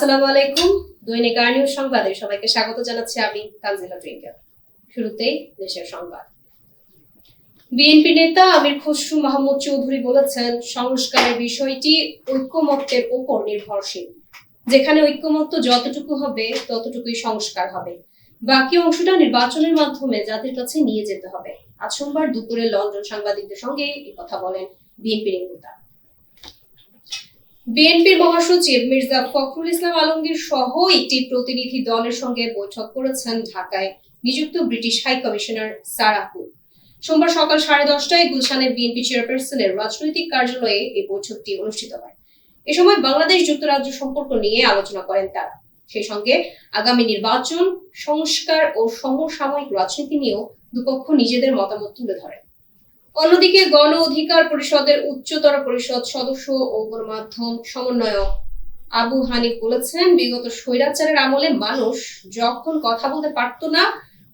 আসসালামু আলাইকুম। দৈনিক আর নিউজ সংবাদে সবাইকে স্বাগত জানাচ্ছি আমি তানজিলা টুইঙ্কেল। শুরুতেই দেশের সংবাদ। বিএনপি নেতা আমির খসরু মাহমুদ চৌধুরী বলেছেন, সংস্কারের বিষয়টি ঐক্যমত্যের উপর নির্ভরশীল। যেখানে ঐক্যমত্য যতটুকু হবে ততটুকুই সংস্কার হবে, বাকি অংশটা নির্বাচনের মাধ্যমে জাতির কাছে নিয়ে যেতে হবে। আজ সোমবার দুপুরে লন্ডন সাংবাদিকদের সঙ্গে এই কথা বলেন বিএনপি নেতা। বিএনপির মহাসচিব মির্জা ফখরুল ইসলাম আলমগীর সহ একটি প্রতিনিধি দলের সঙ্গে বৈঠক করেছেন ঢাকায় নিযুক্ত British high commissioner Sarah Hood. সোমবার সকাল 10:30টায় গুলশানের বিএনপি চেয়ারপারসনের রাজনৈতিক কার্যালয়ে এই বৈঠকটি অনুষ্ঠিত হয়। এ সময় বাংলাদেশ যুক্তরাজ্য সম্পর্ক নিয়ে আলোচনা করেন তারা। সেই সঙ্গে আগামী নির্বাচন, সংস্কার ও সমসাময়িক রাজনীতি নিয়েও দুপক্ষ নিজেদের মতামত তুলে ধরেন। অন্যদিকে গণ অধিকার পরিষদের উচ্চতর পরিষদ সদস্য ও গণমাধ্যম সমন্বয়ক আবু হানিফ বলেছেন, বিগত স্বৈরাচারের আমলে মানুষ যখন কথা বলতে পারত না,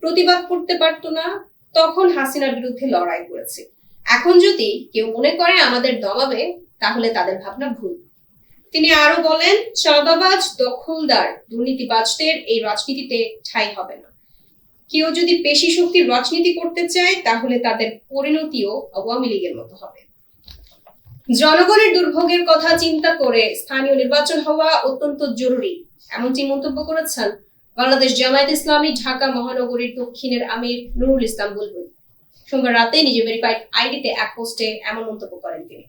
প্রতিবাদ করতে পারত না, তখন হাসিনার বিরুদ্ধে লড়াই করেছে। এখন যদি কেউ মনে করে আমাদের দমাবে, তাহলে তাদের ভাবনা ভুল। তিনি আরো বলেন, চাঁদাবাজ, দখলদার, দুর্নীতিবাজদের এই রাজনীতিতে ঠাঁই হবে না। কেউ যদি পেশি শক্তির রাজনীতি করতে চায়, তাহলে তাদের পরিণতিও আওয়ামী লীগের মতো হবে। জনগণের দুর্ভোগের কথা চিন্তা করে স্থানীয় নির্বাচন হওয়া অত্যন্ত জরুরি, এমনটি মন্তব্য করেছেন বাংলাদেশ জামায়াত ইসলামী ঢাকা মহানগরীর দক্ষিণের আমির নুরুল ইসলাম বুলবুল। সোমবার রাতে নিজের ভেরিফাইড আইডিতে এক পোস্টে এমন মন্তব্য করেন তিনি।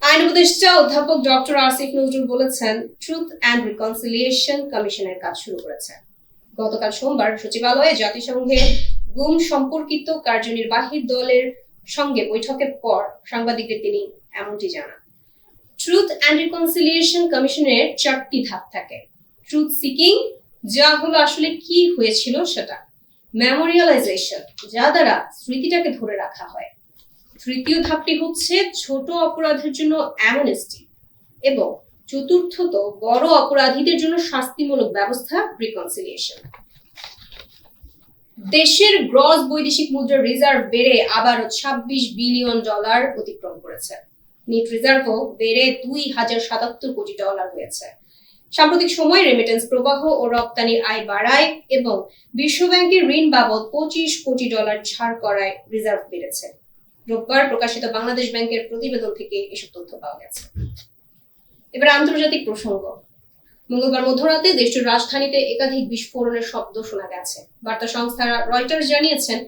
আইন উপদেষ্টা অধ্যাপক ডক্টর আসিফ নজরুল বলেছেন, ট্রুথ অ্যান্ড রিকনসিলিয়েশন কমিশনের কাজ শুরু করেছে। গতকাল সোমবার সচিবালয়ে জাতিসংঘের গুম সম্পর্কিত কার্যনির্বাহী দলের সঙ্গে বৈঠকের পর সাংবাদিকদের তিনি এমনটি জানান। ট্রুথ অ্যান্ড রিকনসিলিয়েশন কমিশনের 4টি ধাপ থাকে। ট্রুথ সিকিং, যা হলো আসলে কি হয়েছিল সেটা। মেমোরিয়ালাইজেশন, যা দ্বারা স্মৃতিটাকে ধরে রাখা হয়। তৃতীয় ধাপটি হচ্ছে ছোট অপরাধের জন্য অ্যামনেস্টি, এবং চতুর্থত বড় অপরাধীদের জন্য শাস্তিমূলক ব্যবস্থা, রিকনসিলিয়েশন। দেশের গ্রস বৈদেশিক মুদ্রার রিজার্ভ বেড়ে আবারও $26 বিলিয়ন অতিক্রম করেছে। নেট রিজার্ভও বেড়ে $2,077 কোটি হয়েছে। সাম্প্রতিক সময়ে রেমিটেন্স প্রবাহ ও রপ্তানির আয় বাড়ায় এবং বিশ্বব্যাংকের ঋণ বাবদ $25 কোটি ছাড় করায় রিজার্ভ বেড়েছে। রোববার প্রকাশিত বাংলাদেশ ব্যাংকের প্রতিবেদন থেকে এসব তথ্য পাওয়া গেছে। এবার আন্তর্জাতিক প্রসঙ্গ। মঙ্গলবার মধ্যরাতে দেশটির রাজধানীতে একাধিক বিস্ফোরণের শব্দ শোনা গেছে। বার্তা সংস্থা রয়টার্স জানিয়েছেন,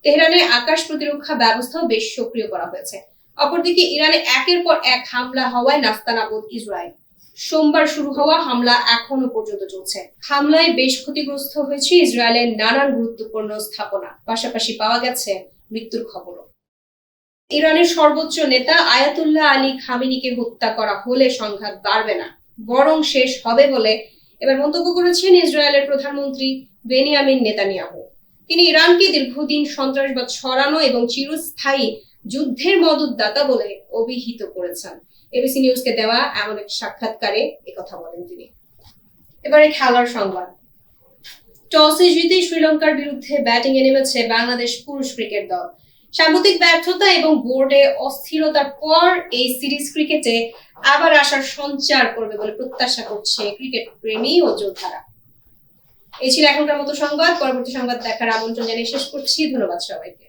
তেহরানে আকাশ প্রতিরক্ষা ব্যবস্থাও বেশ সক্রিয় করা হয়েছে। অপরদিকে ইরানে একের পর এক হামলা হওয়ায় নাস্তানাবুদ ইসরায়েল। সোমবার শুরু হওয়া হামলা এখনো পর্যন্ত চলছে। হামলায় বেশ ক্ষতিগ্রস্ত হয়েছে ইসরায়েলের নানান গুরুত্বপূর্ণ স্থাপনা। পাশাপাশি পাওয়া গেছে মৃত্যুর খবরও। ইরানের সর্বোচ্চ নেতা আয়াতুল্লাহ আলী খামেনিকে হত্যা করা হলে সংঘাত বাড়বে না, বরং শেষ হবে বলে এবার মন্তব্য করেছেন ইসরায়েলের প্রধানমন্ত্রী বেনিয়ামিন নেতানিয়াহু। তিনি ইরানকে দীর্ঘদিন সন্ত্রাসবাদ ছড়ানো এবং চিরস্থায়ী যুদ্ধের মদতদাতা বলে অভিহিত করেছেন। এবিসি নিউজকে দেওয়া এমন এক সাক্ষাৎকারে একথা বলেন তিনি। এবারে খেলার সংবাদ। টসে জিতে শ্রীলঙ্কার বিরুদ্ধে ব্যাটিং এ নেমেছে বাংলাদেশ পুরুষ ক্রিকেট দল। সাম্প্রতিক ব্যর্থতা এবং বোর্ডে অস্থিরতার পর এই সিরিজ ক্রিকেটে আবার আসার সঞ্চার করবে বলে প্রত্যাশা করছে ক্রিকেট প্রেমী ও যোদ্ধারা। এই ছিল এখনকার মতো সংবাদ। পরবর্তী সংবাদ দেখার আমন্ত্রণ জানিয়ে শেষ করছি। ধন্যবাদ সবাইকে।